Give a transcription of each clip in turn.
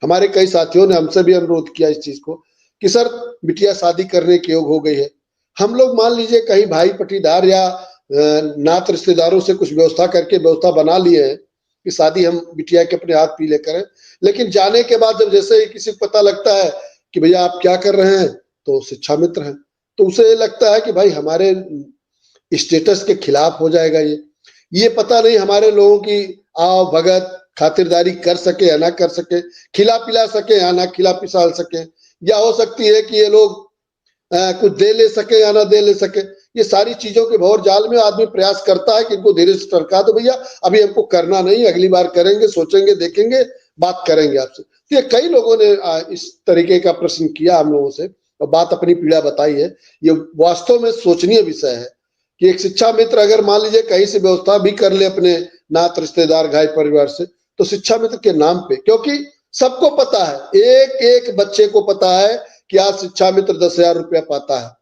हमारे कई साथियों ने हमसे भी अनुरोध किया इस चीज को कि सर बिटिया शादी करने के योग हो गई है। हम लोग मान लीजिए कहीं भाई पटीदार या नात रिश्तेदारों से कुछ व्यवस्था करके व्यवस्था बना लिए हैं कि शादी हम बिटिया के अपने हाथ पीले करें, लेकिन जाने के बाद जब जैसे ही किसी को पता लगता है कि भैया आप क्या कर रहे हैं, तो शिक्षा मित्र हैं, तो उसे लगता है कि भाई हमारे स्टेटस के खिलाफ हो जाएगा। ये पता नहीं हमारे लोगों की आव भगत खातिरदारी कर सके या ना कर सके, खिला पिला सके या ना खिला पिसा सके, या हो सकती है कि ये लोग कुछ दे ले सके या ना दे ले सके। ये सारी चीजों के भौर जाल में आदमी प्रयास करता है कि इनको धीरे से टरका दो, भैया अभी हमको करना नहीं, अगली बार करेंगे, सोचेंगे, देखेंगे, बात करेंगे आपसे। तो ये कई लोगों ने इस तरीके का प्रश्न किया हम लोगों से और बात अपनी पीड़ा बताई है। ये वास्तव में सोचनीय विषय है कि एक शिक्षा मित्र अगर मान लीजिए कहीं से व्यवस्था भी कर ले अपने नात रिश्तेदार घाई परिवार से, तो शिक्षा मित्र के नाम पे, क्योंकि सबको पता है, एक एक बच्चे को पता है कि आज शिक्षा मित्र 10,000 रुपया पाता है।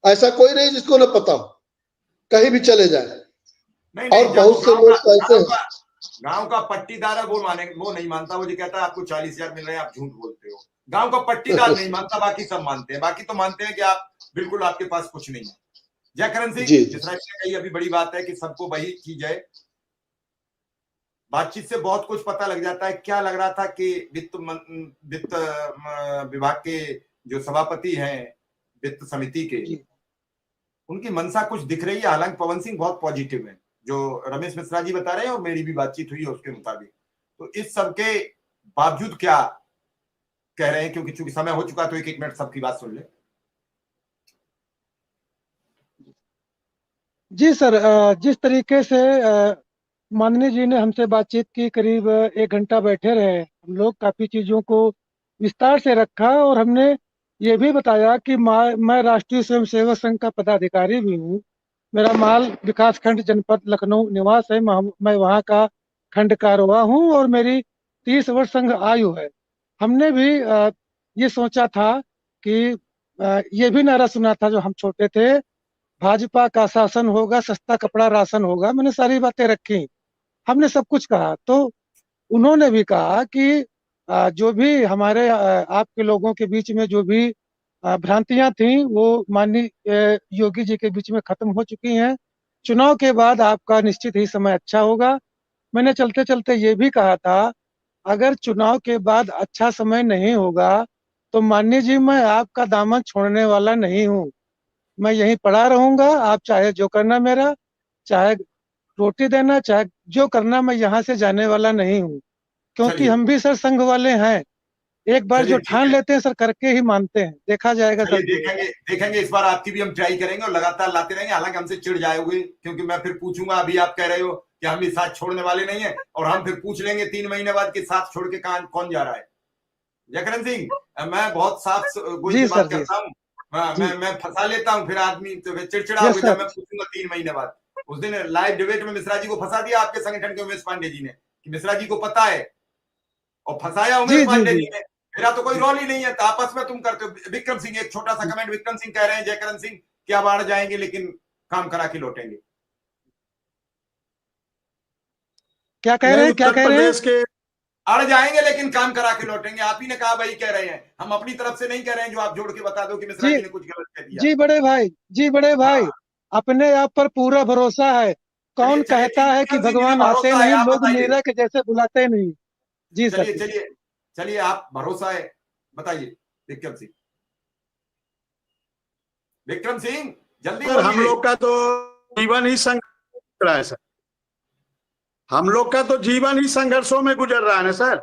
ऐसा कोई नहीं जिसको न पता हो, कहीं भी चले जाए। नहीं, नहीं, और बहुत से लोग ऐसे हैं, गांव का पट्टीदार है, वो नहीं मानता, वो जो कहता है आपको 40,000 मिल रहे हैं, आप झूठ बोलते हो। गांव का पट्टीदार नहीं मानता, बाकी सब मानते हैं। बाकी तो मानते हैं कि आप बिल्कुल, आपके पास कुछ नहीं है। जयकरण सिंह, मिश्रा जी ने कही अभी बड़ी बात है कि सबको वही चीज है, बातचीत से बहुत कुछ पता लग जाता है। क्या लग रहा था कि वित्त विभाग के जो सभापति हैं वित्त समिति के, उनकी मंशा कुछ दिख रही है। हालांकि पवन सिंह बहुत पॉजिटिव है, जो रमेश मिश्रा जी बता रहे हैं और मेरी भी बातचीत हुई है उसके मुताबिक। तो इस सब के बावजूद क्या कह रहे हैं, क्योंकि चूंकि समय हो चुका, तो एक एक मिनट सबकी बात सुन ले। जी सर, जिस तरीके से माननीय जी ने हमसे बातचीत की, करीब 1 घंटा बैठे रहे हम लोग, काफ़ी चीज़ों को विस्तार से रखा और हमने ये भी बताया कि मैं राष्ट्रीय स्वयंसेवक संघ का पदाधिकारी भी हूँ। मेरा माल विकासखंड जनपद लखनऊ निवास है, मैं वहाँ का खंड कारवा हूँ और मेरी 30 वर्ष संघ आयु है। हमने भी ये सोचा था कि ये भी नारा सुना था जो हम छोटे थे, भाजपा का शासन होगा, सस्ता कपड़ा राशन होगा। मैंने सारी बातें रखी, हमने सब कुछ कहा। तो उन्होंने भी कहा कि जो भी हमारे आपके लोगों के बीच में जो भी भ्रांतियां थी, वो माननीय योगी जी के बीच में खत्म हो चुकी हैं। चुनाव के बाद आपका निश्चित ही समय अच्छा होगा। मैंने चलते चलते ये भी कहा था, अगर चुनाव के बाद अच्छा समय नहीं होगा तो माननीय जी, मैं आपका दामन छोड़ने वाला नहीं हूँ। मैं यहीं पड़ा रहूंगा, आप चाहे जो करना मेरा, चाहे रोटी देना, चाहे जो करना, मैं यहाँ से जाने वाला नहीं हूँ। क्योंकि हम भी सर संघ वाले हैं, एक बार जो ठान लेते हैं सर, करके ही मानते हैं। देखा जाएगा सर, देखेंगे इस बार आपकी भी हम ट्राई करेंगे और लगातार लाते रहेंगे। हालांकि हमसे चिढ़ जाओगे, क्योंकि मैं फिर पूछूंगा, अभी आप कह रहे हो कि हम भी साथ छोड़ने वाले नहीं है, और हम फिर पूछ लेंगे 3 महीने बाद कि साथ छोड़ के कौन जा रहा है। जयकरण सिंह, मैं बहुत साफ गोई की बात करता हूँ, मैं फंसा लेता हूँ, फिर आदमी तो चिड़चिड़ा हो जब मैं पूछूंगा 3 महीने बाद। उस दिन लाइव डिबेट में मिश्रा जी को फंसा दिया आपके संगठन के उमेश पांडे जी ने, कि मिश्रा जी को पता है, और फंसाया उमेश पांडे जी ने। मेरा तो कोई रोल ही नहीं है, तो आपस में तुम करते हो। विक्रम सिंह, एक छोटा सा कमेंट। विक्रम सिंह कह रहे हैं जयकरण सिंह क्या बाढ़ जाएंगे लेकिन काम करा के लौटेंगे। क्या कह रहे हैं, क्या कह रहे हैं? अड़ जाएंगे लेकिन काम करा के लौटेंगे। आप ही ने कहा, वही कह रहे हैं, हम अपनी तरफ से नहीं कह रहे हैं। जो आप जोड़ के बता दो कि मिश्रा जी ने कुछ गलत कह दिया। जी बड़े भाई, जी बड़े भाई, अपने आप पर पूरा भरोसा है। कौन कहता है कि भगवान आते नहीं, लोग मीरा के जैसे बुलाते नहीं। जी सर, चलिए आप भरोसा है, बताइए विक्रम सिंह। विक्रम सिंह जल्दी बोलिए। हम लोग का तो जीवन ही संघर्ष रहा है सर, हम लोग का तो जीवन ही संघर्षों में गुजर रहा है ना सर।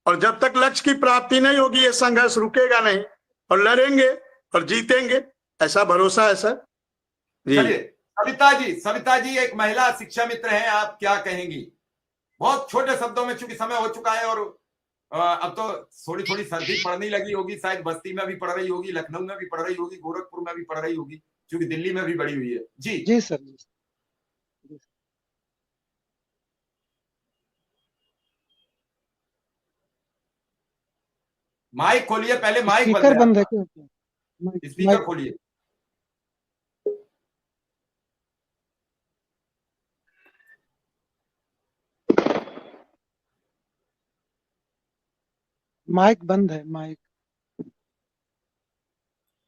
और जब तक लक्ष्य की प्राप्ति नहीं होगी, ये संघर्ष रुकेगा नहीं, और लड़ेंगे और जीतेंगे, ऐसा भरोसा है सर। चलिए सविता जी एक महिला शिक्षा मित्र हैं, आप क्या कहेंगी? बहुत छोटे शब्दों में, चूंकि समय हो चुका है, और अब तो थोड़ी थोड़ी सर्दी पड़ने लगी होगी, शायद बस्ती में भी पड़ रही होगी, लखनऊ में भी पड़ रही होगी, गोरखपुर में भी पड़ रही होगी, क्योंकि दिल्ली में भी बढ़ी हुई है। जी सर। माइक खोलिए, पहले माइक स्पीकर बंद है क्या? स्पीकर खोलिए। माइक बंद है माइक।